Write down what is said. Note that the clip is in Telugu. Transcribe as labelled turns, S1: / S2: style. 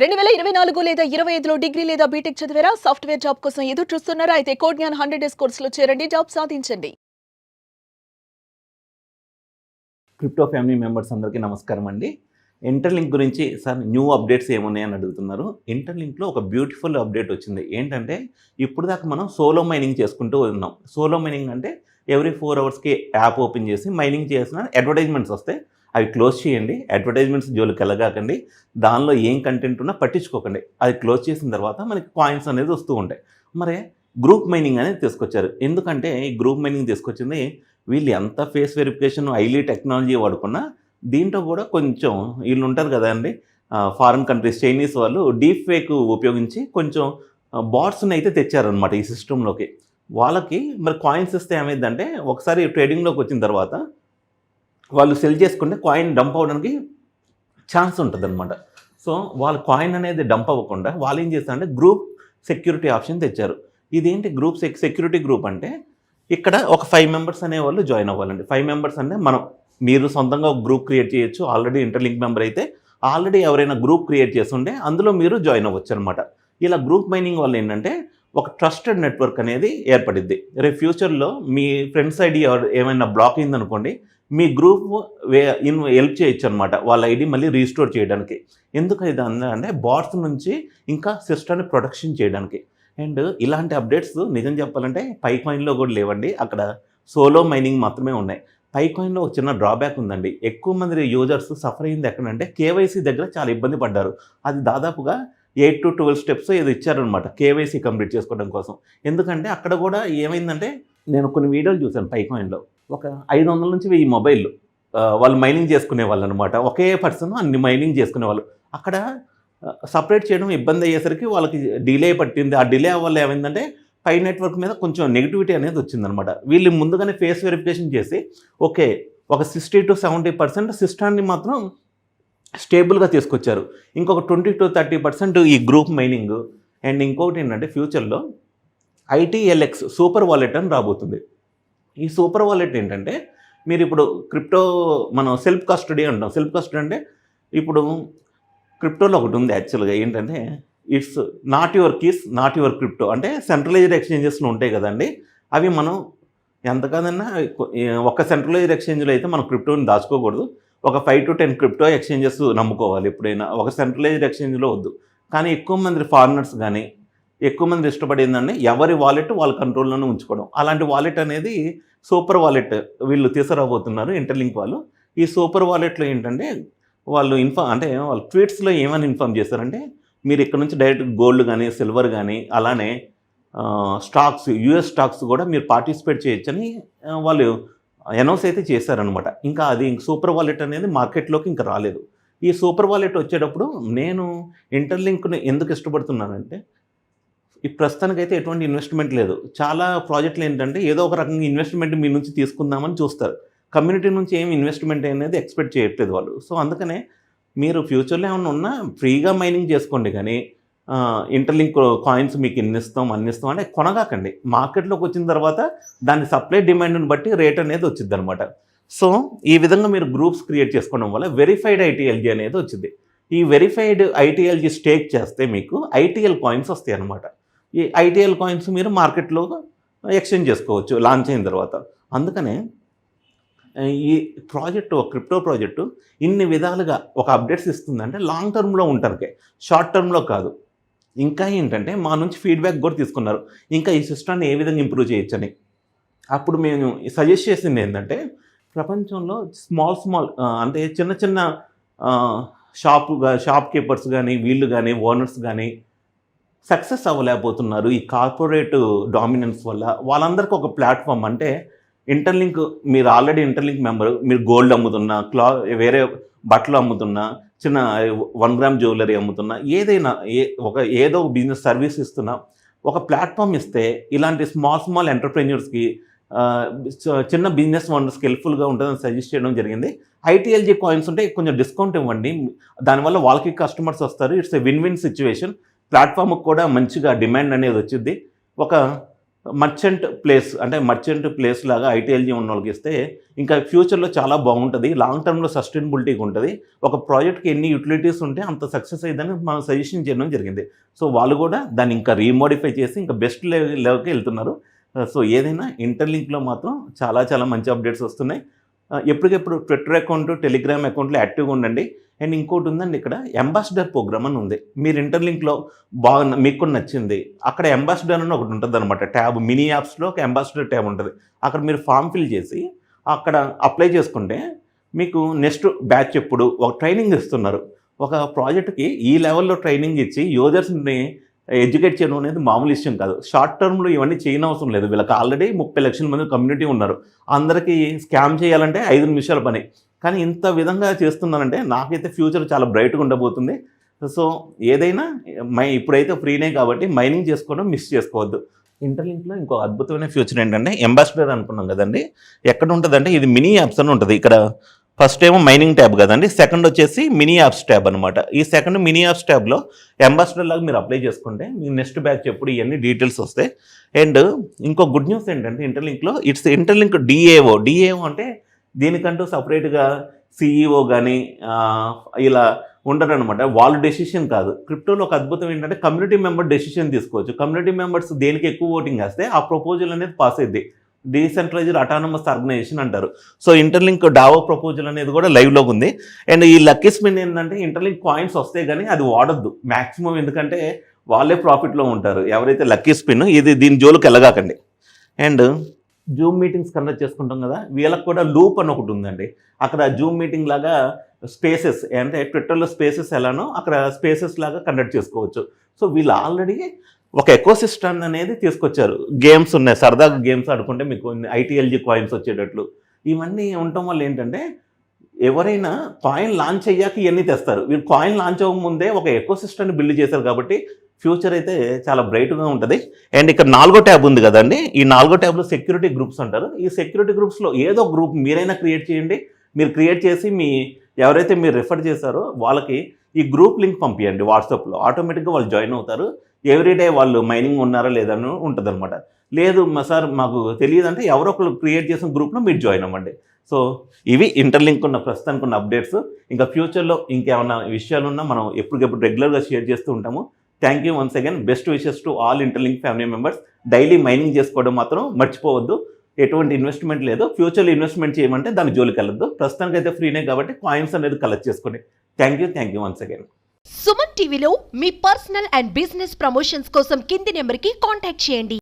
S1: 2024 లేదా 25లో డిగ్రీ లేదా బీటెక్ చదివారా? సాఫ్ట్వేర్ జాబ్ కోసం ఎదురు చూస్తున్నారా? అయితే కోడ్ జ్ఞాన్ 100 డేస్ కోర్సులో చేరండి, జాబ్ సాధించండి.
S2: క్రిప్టో ఫ్యామిలీ మెంబర్స్ అందరికీ నమస్కారం అండి. ఇంటర్లింక్ గురించి సార్ న్యూ అప్డేట్స్ ఏమున్నాయని అడుగుతున్నారు. ఇంటర్లింక్లో ఒక బ్యూటిఫుల్ అప్డేట్ వచ్చింది. ఏంటంటే ఇప్పుడు దాకా మనం సోలో మైనింగ్ చేసుకుంటూ ఉన్నాం. సోలో మైనింగ్ అంటే ఎవ్రీ 4 అవర్స్కి యాప్ ఓపెన్ చేసి మైనింగ్ చేసిన అడ్వర్టైజ్మెంట్స్ వస్తే అవి క్లోజ్ చేయండి. అడ్వర్టైజ్మెంట్స్ జోలికి వెళ్ళగాకండి. దానిలో ఏం కంటెంట్ ఉన్నా పట్టించుకోకండి. అది క్లోజ్ చేసిన తర్వాత మనకి కాయిన్స్ అనేది వస్తూ ఉంటాయి. మరి గ్రూప్ మైనింగ్ అనేది తీసుకొచ్చారు. ఎందుకంటే ఈ గ్రూప్ మైనింగ్ తీసుకొచ్చింది వీళ్ళు ఎంత ఫేస్ వెరిఫికేషన్ హైలీ టెక్నాలజీ వాడుకున్నా దీంట్లో కూడా కొంచెం వీళ్ళు ఉంటారు కదా అండి, ఫారిన్ కంట్రీస్ చైనీస్ వాళ్ళు డీప్ ఫేక్ ఉపయోగించి కొంచెం బాట్స్ని అయితే తెచ్చారనమాట ఈ సిస్టంలోకి. వాళ్ళకి మరి కాయిన్స్ ఇస్తే ఏమైందంటే ఒకసారి ట్రేడింగ్లోకి వచ్చిన తర్వాత వాళ్ళు సెల్ చేసుకుంటే కాయిన్ డంప్ అవ్వడానికి ఛాన్స్ ఉంటుంది అనమాట. సో వాళ్ళ కాయిన్ అనేది డంప్ అవ్వకుండా వాళ్ళు ఏం చేస్తారంటే గ్రూప్ సెక్యూరిటీ ఆప్షన్ తెచ్చారు. ఇదేంటి గ్రూప్ సెక్యూరిటీ గ్రూప్ అంటే ఇక్కడ ఒక 5 మెంబర్స్ అనేవాళ్ళు జాయిన్ అవ్వాలండి. 5 మెంబర్స్ అంటే మీరు సొంతంగా ఒక గ్రూప్ క్రియేట్ చేయొచ్చు. ఆల్రెడీ ఇంటర్లింక్ మెంబర్ అయితే ఆల్రెడీ ఎవరైనా గ్రూప్ క్రియేట్ చేస్తుంటే అందులో మీరు జాయిన్ అవ్వచ్చు అనమాట. ఇలా గ్రూప్ మైనింగ్ వల్ల ఏంటంటే ఒక ట్రస్టెడ్ నెట్వర్క్ అనేది ఏర్పడిద్ది. రేపు ఫ్యూచర్లో మీ ఫ్రెండ్స్ ఐడి ఏమైనా బ్లాక్ అయిందనుకోండి, మీ గ్రూప్ హెల్ప్ చేయొచ్చు అనమాట వాళ్ళ ఐడి మళ్ళీ రీస్టోర్ చేయడానికి. ఎందుకు ఇది అంటే బాట్స్ నుంచి ఇంకా సిస్టమ్ని ప్రొటెక్షన్ చేయడానికి. అండ్ ఇలాంటి అప్డేట్స్ నిజం చెప్పాలంటే పైకాయిన్లో కూడా లేవండి. అక్కడ సోలో మైనింగ్ మాత్రమే ఉన్నాయి. పైకాయిన్లో ఒక చిన్న డ్రాబ్యాక్ ఉందండి. ఎక్కువ మంది యూజర్స్ సఫర్ అయింది ఎక్కడంటే కేవైసీ దగ్గర చాలా ఇబ్బంది పడ్డారు. అది దాదాపుగా 8 to 12 స్టెప్స్ ఏదో ఇచ్చారనమాట కేవైసీ కంప్లీట్ చేసుకోవడం కోసం. ఎందుకంటే అక్కడ కూడా ఏమైందంటే నేను కొన్ని వీడియోలు చూశాను పైకాయిన్లో. ఒక 500 నుంచి 1000 మొబైల్ వాళ్ళు మైనింగ్ చేసుకునే వాళ్ళు అనమాట. ఒకే పర్సన్ అన్ని మైనింగ్ చేసుకునేవాళ్ళు. అక్కడ సపరేట్ చేయడం ఇబ్బంది అయ్యేసరికి వాళ్ళకి డిలే పట్టింది. ఆ డిలే వల్ల ఏమైందంటే పై నెట్వర్క్ మీద కొంచెం నెగిటివిటీ అనేది వచ్చిందనమాట. వీళ్ళు ముందుగానే ఫేస్ వెరిఫికేషన్ చేసి ఓకే ఒక 60 to 70% సిస్టాన్ని మాత్రం స్టేబుల్గా తీసుకొచ్చారు. ఇంకొక 20 to 30% ఈ గ్రూప్ మైనింగ్. అండ్ ఇంకొకటి ఏంటంటే ఫ్యూచర్లో ITLX సూపర్ వాలెట్ అని రాబోతుంది. ఈ సూపర్ వాలెట్ ఏంటంటే మీరు ఇప్పుడు క్రిప్టో మనం సెల్ఫ్ కస్టడీ అంటాం. సెల్ఫ్ కస్టడీ అంటే ఇప్పుడు క్రిప్టోలో ఒకటి ఉంది యాక్చువల్గా ఏంటంటే it's not your keys not your crypto. అంటే సెంట్రలైజ్డ్ ఎక్స్చేంజెస్లో ఉంటాయి కదండి, అవి మనం ఎంత కాదన్నా ఒక సెంట్రలైజ్డ్ ఎక్స్చేంజ్లో అయితే మనం క్రిప్టోని దాచుకోకూడదు. ఒక 5 to 10 క్రిప్టో ఎక్స్చేంజెస్ నమ్ముకోవాలి ఎప్పుడైనా. ఒక సెంట్రలైజ్డ్ ఎక్స్చేంజ్లో వద్దు. కానీ ఎక్కువ మంది ఫారినర్స్ కానీ ఎక్కువ మంది ఇష్టపడిందండి ఎవరి వాలెట్ వాళ్ళ కంట్రోల్లోనే ఉంచుకోవడం. అలాంటి వాలెట్ అనేది సూపర్ వాలెట్ వీళ్ళు తీసుకురాబోతున్నారు ఇంటర్లింక్ వాళ్ళు. ఈ సూపర్ వాలెట్లో ఏంటంటే వాళ్ళు వాళ్ళు ట్వీట్స్లో ఏమని ఇన్ఫార్మ్ చేస్తారంటే మీరు ఇక్కడ నుంచి డైరెక్ట్ గోల్డ్ కానీ సిల్వర్ కానీ అలానే స్టాక్స్ US స్టాక్స్ కూడా మీరు పార్టిసిపేట్ చేయొచ్చని వాళ్ళు అనౌన్స్ అయితే చేశారనమాట. ఇంకా అది సూపర్ వాలెట్ అనేది మార్కెట్లోకి ఇంకా రాలేదు. ఈ సూపర్ వాలెట్ వచ్చేటప్పుడు నేను ఇంటర్లింక్ని ఎందుకు ఇష్టపడుతున్నానంటే ఈ ప్రస్తుతానికైతే ఎటువంటి ఇన్వెస్ట్మెంట్ లేదు. చాలా ప్రాజెక్టులు ఏంటంటే ఏదో ఒక రకంగా ఇన్వెస్ట్మెంట్ మీ నుంచి తీసుకుందామని చూస్తారు. కమ్యూనిటీ నుంచి ఏమి ఇన్వెస్ట్మెంట్ అనేది ఎక్స్పెక్ట్ చేయట్లేదు వాళ్ళు. సో అందుకనే మీరు ఫ్యూచర్లో ఏమైనా ఉన్నా ఫ్రీగా మైనింగ్ చేసుకోండి, కానీ ఇంటర్లింక్ కాయిన్స్ మీకు ఇన్నిస్తాం అన్నిస్తాం అంటే కొనగాకండి. మార్కెట్లోకి వచ్చిన తర్వాత దాని సప్లై డిమాండ్ని బట్టి రేట్ అనేది వచ్చింది అనమాట. సో ఈ విధంగా మీరు గ్రూప్స్ క్రియేట్ చేసుకోవడం వల్ల వెరిఫైడ్ ITLG అనేది వచ్చింది. ఈ వెరిఫైడ్ ITLG స్టేక్ చేస్తే మీకు ITL కాయిన్స్ వస్తాయి అనమాట. ఈ ITL కాయిన్స్ మీరు మార్కెట్లో ఎక్స్చేంజ్ చేసుకోవచ్చు లాంచ్ అయిన తర్వాత. అందుకనే ఈ ప్రాజెక్టు క్రిప్టో ప్రాజెక్టు ఇన్ని విధాలుగా ఒక అప్డేట్స్ ఇస్తుందంటే లాంగ్ టర్మ్లో ఉంటారు, షార్ట్ టర్మ్లో కాదు. ఇంకా ఏంటంటే మా నుంచి ఫీడ్బ్యాక్ కూడా తీసుకున్నారు ఇంకా ఈ సిస్టమ్ని ఏ విధంగా ఇంప్రూవ్ చేయొచ్చని. అప్పుడు మేము సజెస్ట్ చేసింది ఏంటంటే ప్రపంచంలో స్మాల్ అంటే చిన్న చిన్న షాప్ కీపర్స్ కానీ వీళ్ళు కానీ ఓనర్స్ కానీ సక్సెస్ అవ్వలేకపోతున్నారు ఈ కార్పొరేట్ డామినెన్స్ వల్ల. వాళ్ళందరికీ ఒక ప్లాట్ఫామ్ అంటే ఇంటర్లింక్, మీరు ఆల్రెడీ ఇంటర్లింక్ మెంబర్, మీరు గోల్డ్ అమ్ముతున్నా, వేరే బట్టలు అమ్ముతున్నా, చిన్న 1 గ్రామ్ జ్యువెలరీ అమ్ముతున్నా, ఏదైనా ఏదో ఒక బిజినెస్ సర్వీస్ ఇస్తున్నా ఒక ప్లాట్ఫామ్ ఇస్తే ఇలాంటి స్మాల్ ఎంటర్ప్రెన్యూర్స్కి చిన్న బిజినెస్ ఓనర్స్కి హెల్ప్ఫుల్గా ఉంటుందని సజెస్ట్ చేయడం జరిగింది. ITLG కాయిన్స్ ఉంటే కొంచెం డిస్కౌంట్ ఇవ్వండి, దానివల్ల వాళ్ళకి కస్టమర్స్ వస్తారు. It's a win situation. ప్లాట్ఫామ్కి కూడా మంచిగా డిమాండ్ అనేది వచ్చింది. ఒక మర్చెంట్ ప్లేస్ లాగా ఐటీఎల్జీ ఉన్న వాళ్ళకి ఇస్తే ఇంకా ఫ్యూచర్లో చాలా బాగుంటుంది, లాంగ్ టర్మ్లో సస్టైనబిలిటీగా ఉంటుంది. ఒక ప్రాజెక్ట్కి ఎన్ని యూటిలిటీస్ ఉంటే అంత సక్సెస్ అయ్యిందని మనం సజెషన్ చేయడం జరిగింది. సో వాళ్ళు కూడా దాన్ని ఇంకా రీమోడిఫై చేసి ఇంకా బెస్ట్ లెవెల్కి వెళ్తున్నారు. సో ఏదైనా ఇంటర్లింక్లో మాత్రం చాలా చాలా మంచి అప్డేట్స్ వస్తున్నాయి. ఎప్పటికెప్పుడు ట్విట్టర్ అకౌంట్, టెలిగ్రామ్ అకౌంట్లో యాక్టివ్గా ఉండండి. అండ్ ఇంకోటి ఉందండి, ఇక్కడ అంబాసిడర్ ప్రోగ్రామ్ అని ఉంది. మీరు ఇంటర్లింక్లో మీకు నచ్చింది, అక్కడ అంబాసిడర్ అని ఒకటి ఉంటుంది అనమాట. ట్యాబ్ మినీ యాప్స్లో ఒక అంబాసిడర్ ట్యాబ్ ఉంటుంది. అక్కడ మీరు ఫామ్ ఫిల్ చేసి అక్కడ అప్లై చేసుకుంటే మీకు నెక్స్ట్ బ్యాచ్ ఎప్పుడు ఒక ట్రైనింగ్ ఇస్తున్నారు. ఒక ప్రాజెక్ట్కి ఈ లెవెల్లో ట్రైనింగ్ ఇచ్చి యూజర్స్ని ఎడ్యుకేట్ చేయడం అనేది మామూలు విషయం కాదు. షార్ట్ టర్మ్లో ఇవన్నీ చేయనవసరం లేదు. వీళ్ళకి ఆల్రెడీ 30 లక్షల మంది కమ్యూనిటీ ఉన్నారు. అందరికీ స్కామ్ చేయాలంటే 5 నిమిషాల పని. కానీ ఇంత విధంగా చేస్తున్నారంటే నాకైతే ఫ్యూచర్ చాలా బ్రైట్గా ఉండబోతుంది. సో ఏదైనా ఇప్పుడైతే ఫ్రీనే కాబట్టి మైనింగ్ చేసుకోవడం మిస్ చేసుకోవద్దు. ఇంటర్లింక్లో ఇంకో అద్భుతమైన ఫ్యూచర్ ఏంటంటే అంబాసిడర్ అనుకున్నాం కదండి, ఎక్కడ ఉంటుందంటే ఇది మినీ యాప్స్ అని ఉంటుంది. ఇక్కడ ఫస్ట్ ఏమో మైనింగ్ ట్యాబ్ కదండి, సెకండ్ వచ్చేసి మినీ యాప్స్ ట్యాబ్ అనమాట. ఈ సెకండ్ మినీ యాప్స్ ట్యాబ్లో అంబాసిడర్ లాగా మీరు అప్లై చేసుకుంటే మీ నెక్స్ట్ బ్యాచ్ ఎప్పుడు ఇవన్నీ డీటెయిల్స్ వస్తాయి. అండ్ ఇంకో గుడ్ న్యూస్ ఏంటంటే ఇంటర్లింక్లో ఇంటర్లింక్ డిఏఓ అంటే దీనికంటూ సపరేట్గా సిఈఓ కానీ ఇలా ఉండరు అనమాట. వాళ్ళు డెసిషన్ కాదు. క్రిప్టోలో ఒక అద్భుతం ఏంటంటే కమ్యూనిటీ మెంబర్ డెసిషన్ తీసుకోవచ్చు. కమ్యూనిటీ మెంబర్స్ దేనికి ఎక్కువ ఓటింగ్ వేస్తే ఆ ప్రపోజల్ అనేది పాస్ అయ్యింది. డీసెంట్రలైజ్డ్ అటానమస్ ఆర్గనైజేషన్ అంటారు. సో ఇంటర్లింక్ డావో ప్రపోజల్ అనేది కూడా లైవ్లో ఉంది. అండ్ ఈ లక్కీ స్పిన్ ఏంటంటే ఇంటర్లింక్ కాయిన్స్ వస్తే కానీ అది వాడద్దు మ్యాక్సిమం, ఎందుకంటే వాళ్ళే ప్రాఫిట్లో ఉంటారు ఎవరైతే లక్కీ స్పిన్. దీని జోలికి వెళ్ళగాకండి. అండ్ జూమ్ మీటింగ్స్ కండక్ట్ చేసుకుంటాం కదా, వీళ్ళకి కూడా లూప్ అని ఒకటి ఉందండి. అక్కడ జూమ్ మీటింగ్ లాగా స్పేసెస్ అంటే ట్విట్టర్లో స్పేసెస్ ఎలానో అక్కడ స్పేసెస్ లాగా కండక్ట్ చేసుకోవచ్చు. సో వీళ్ళు ఆల్రెడీ ఒక ఎకోసిస్టమ్ అనేది తీసుకొచ్చారు. గేమ్స్ ఉన్నాయి, సరదాగా గేమ్స్ ఆడుకుంటే మీకు ఐటీఎల్జీ కాయిన్స్ వచ్చేటట్లు. ఇవన్నీ ఉండటం వల్ల ఏంటంటే ఎవరైనా కాయిన్ లాంచ్ అయ్యాక ఇవన్నీ తెస్తారు. వీళ్ళు కాయిన్ లాంచ్ అవ్వకముందే ఒక ఎకోసిస్టమ్ని బిల్డ్ చేశారు కాబట్టి ఫ్యూచర్ అయితే చాలా బ్రైట్గా ఉంటుంది. అండ్ ఇక్కడ 4వ ట్యాబ్ ఉంది కదండి, ఈ 4వ ట్యాబ్లో సెక్యూరిటీ గ్రూప్స్ అంటారు. ఈ సెక్యూరిటీ గ్రూప్స్లో ఏదో గ్రూప్ మీరైనా క్రియేట్ చేయండి. మీరు క్రియేట్ చేసి ఎవరైతే మీరు రిఫర్ చేశారో వాళ్ళకి ఈ గ్రూప్ లింక్ పంపించండి వాట్సాప్లో. ఆటోమేటిక్గా వాళ్ళు జాయిన్ అవుతారు. ఎవ్రీడే వాళ్ళు మైనింగ్ ఉన్నారా లేదని ఉంటుంది అనమాట. లేదు సార్ మాకు తెలియదు అంటే ఎవరో ఒకరు క్రియేట్ చేసిన గ్రూప్లో మీరు జాయిన్ అవ్వండి. సో ఇవి ఇంటర్లింక్ ఉన్న ప్రస్తుతానికి ఉన్న అప్డేట్స్. ఇంకా ఫ్యూచర్లో ఇంకేమైనా విషయాలున్నా మనం ఎప్పటికెప్పుడు రెగ్యులర్గా షేర్ చేస్తూ ఉంటాము. Thank you once again. Best wishes to all interlink family members. Daily mining చేసుకోవడం మాత్రం మర్చిపోవద్దు. ఎటువంటి ఇన్వెస్ట్మెంట్ లేదు. ఫ్యూచర్లో ఇన్వెస్ట్మెంట్ చేయమంటే దాని జోలికి వెళ్ళొద్దు. ప్రస్తుతానికి అయితే ఫ్రీనే కాబట్టి కాయిన్స్ అనేది కలెక్ట్ చేసుకోండి. Thank you once again.
S3: Suman టీవీలో మీ పర్సనల్ అండ్ బిజినెస్ ప్రమోషన్స్ కోసం కింది నెంబర్కి కాంటాక్ట్ చేయండి.